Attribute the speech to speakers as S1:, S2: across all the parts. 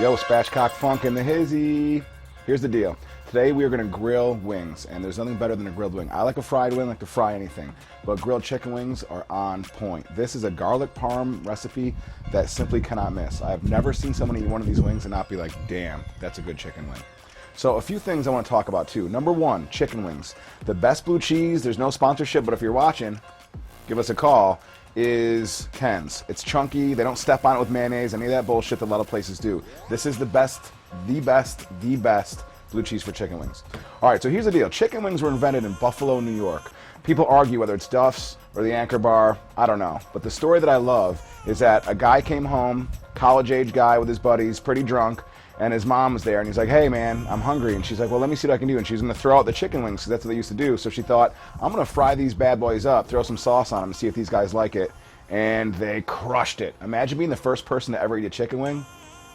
S1: Yo, Spatchcock Funk in the hizzy. Here's the deal. Today we are going to grill wings, and there's nothing better than a grilled wing. I like a fried wing, I like to fry anything, but grilled chicken wings are on point. This is a garlic parm recipe that simply cannot miss. I have never seen someone eat one of these wings and not be like, damn, that's a good chicken wing. So a few things I want to talk about too. Number one, chicken wings. The best blue cheese, there's no sponsorship, but if you're watching, give us a call, is Ken's. It's chunky, they don't step on it with mayonnaise, any of that bullshit that a lot of places do. This is the best blue cheese for chicken wings. All right, so here's the deal. Chicken wings were invented in Buffalo, New York. People argue whether it's Duff's or the Anchor Bar, I don't know. But the story that I love is that a guy came home, college-age guy with his buddies, pretty drunk, and his mom was there, and he's like, hey man, I'm hungry. And she's like, well, let me see what I can do. And she's gonna throw out the chicken wings, because that's what they used to do. So she thought, I'm gonna fry these bad boys up, throw some sauce on them, and see if these guys like it. And they crushed it. Imagine being the first person to ever eat a chicken wing.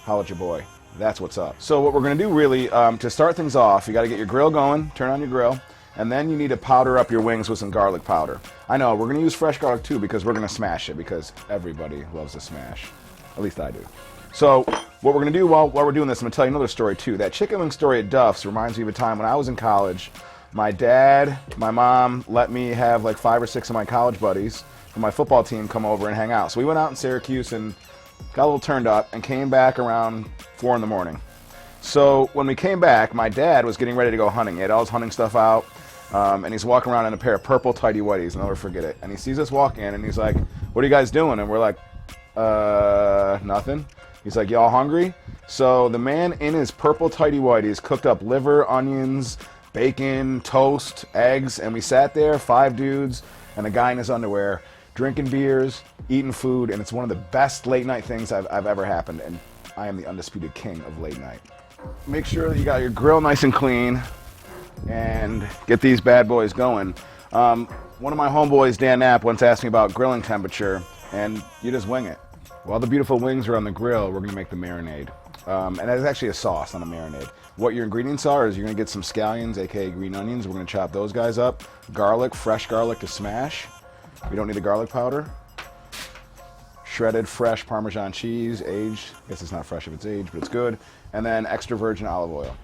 S1: Holla at your boy. That's what's up. So what we're gonna do really, to start things off, you gotta get your grill going, turn on your grill, and then you need to powder up your wings with some garlic powder. I know, we're gonna use fresh garlic too, because we're gonna smash it, because everybody loves a smash. At least I do. So what we're going to do while we're doing this, I'm going to tell you another story too. That chicken wing story at Duff's reminds me of a time when I was in college. My dad, my mom let me have like 5 or 6 of my college buddies from my football team come over and hang out. So we went out in Syracuse and got a little turned up and came back around 4 in the morning. So when we came back, my dad was getting ready to go hunting. He had all his hunting stuff out, and he's walking around in a pair of purple tighty whities. I'll never forget it. And he sees us walk in and he's like, what are you guys doing? And we're like, nothing. He's like, y'all hungry? So the man in his purple tighty whities cooked up liver, onions, bacon, toast, eggs, and we sat there, 5 dudes, and a guy in his underwear, drinking beers, eating food, and it's one of the best late night things I've ever happened, and I am the undisputed king of late night. Make sure that you got your grill nice and clean, and get these bad boys going. One of my homeboys, Dan Knapp, once asked me about grilling temperature, and you just wing it. While the beautiful wings are on the grill, we're going to make the marinade. And it's actually a sauce, not a marinade. What your ingredients are is you're going to get some scallions, aka green onions. We're going to chop those guys up. Garlic, fresh garlic to smash. You don't need the garlic powder. Shredded fresh Parmesan cheese, aged. I guess it's not fresh if it's aged, but it's good. And then extra virgin olive oil.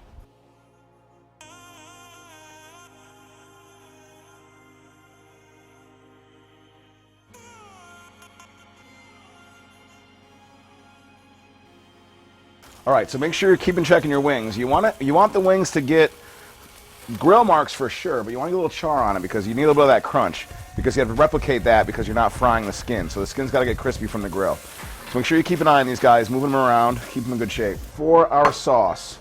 S1: All right, so make sure you're keeping checking your wings. You want the wings to get grill marks for sure, but you want to get a little char on it because you need a little bit of that crunch, because you have to replicate that because you're not frying the skin. So the skin's got to get crispy from the grill. So make sure you keep an eye on these guys, moving them around, keep them in good shape. For our sauce,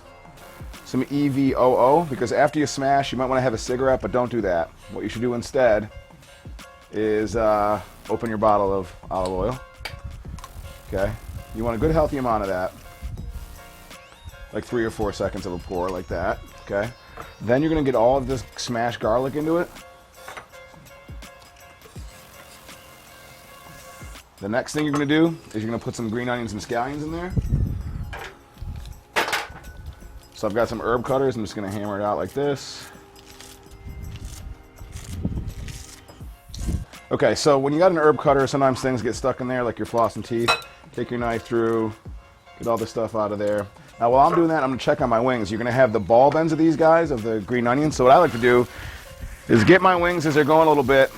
S1: some EVOO, because after you smash, you might want to have a cigarette, but don't do that. What you should do instead is open your bottle of olive oil. Okay, you want a good healthy amount of that. Like 3 or 4 seconds of a pour, like that, okay? Then you're gonna get all of this smashed garlic into it. The next thing you're gonna do is you're gonna put some green onions and scallions in there. So I've got some herb cutters, I'm just gonna hammer it out like this. Okay, so when you got an herb cutter, sometimes things get stuck in there, like your flossing teeth. Take your knife through, get all the stuff out of there. Now while I'm doing that, I'm gonna check on my wings. You're gonna have the bulb ends of these guys, of the green onions. So what I like to do is get my wings as they're going a little bit,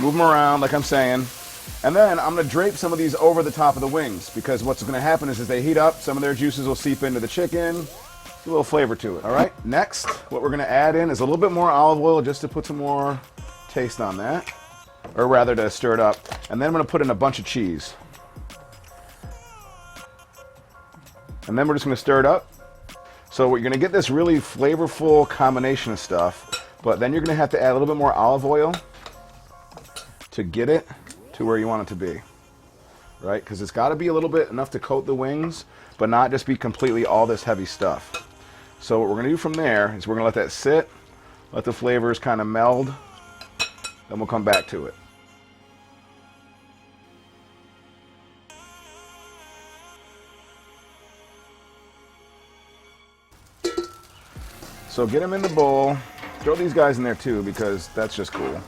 S1: move them around like I'm saying, and then I'm gonna drape some of these over the top of the wings, because what's gonna happen is as they heat up, some of their juices will seep into the chicken, a little flavor to it, all right? Next, what we're gonna add in is a little bit more olive oil just to put some more taste on that, or rather to stir it up. And then I'm gonna put in a bunch of cheese. And then we're just going to stir it up. So you're going to get this really flavorful combination of stuff, but then you're going to have to add a little bit more olive oil to get it to where you want it to be, right? Because it's got to be a little bit enough to coat the wings, but not just be completely all this heavy stuff. So what we're going to do from there is we're going to let that sit, let the flavors kind of meld, then we'll come back to it. So get them in the bowl. Throw these guys in there too, because that's just cool.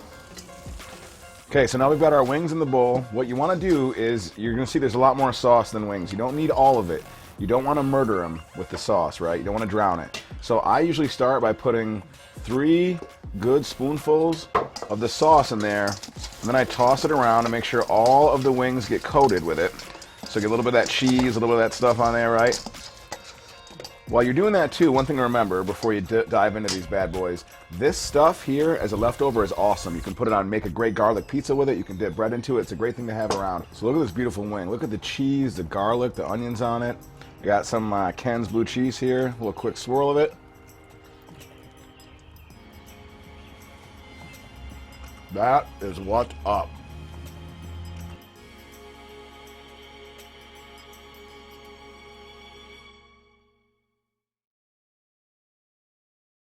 S1: Okay, so now we've got our wings in the bowl. What you want to do is, you're going to see there's a lot more sauce than wings. You don't need all of it. you don't want to murder them with the sauce, right? You don't want to drown it. So I usually start by putting 3 good spoonfuls of the sauce in there, and then I toss it around to make sure all of the wings get coated with it. So get a little bit of that cheese, a little bit of that stuff on there, right? While you're doing that too, one thing to remember before you dive into these bad boys, this stuff here as a leftover is awesome. You can put it on, make a great garlic pizza with it. You can dip bread into it. It's a great thing to have around. So look at this beautiful wing. Look at the cheese, the garlic, the onions on it. I got some Ken's blue cheese here. A little quick swirl of it. That is what's up.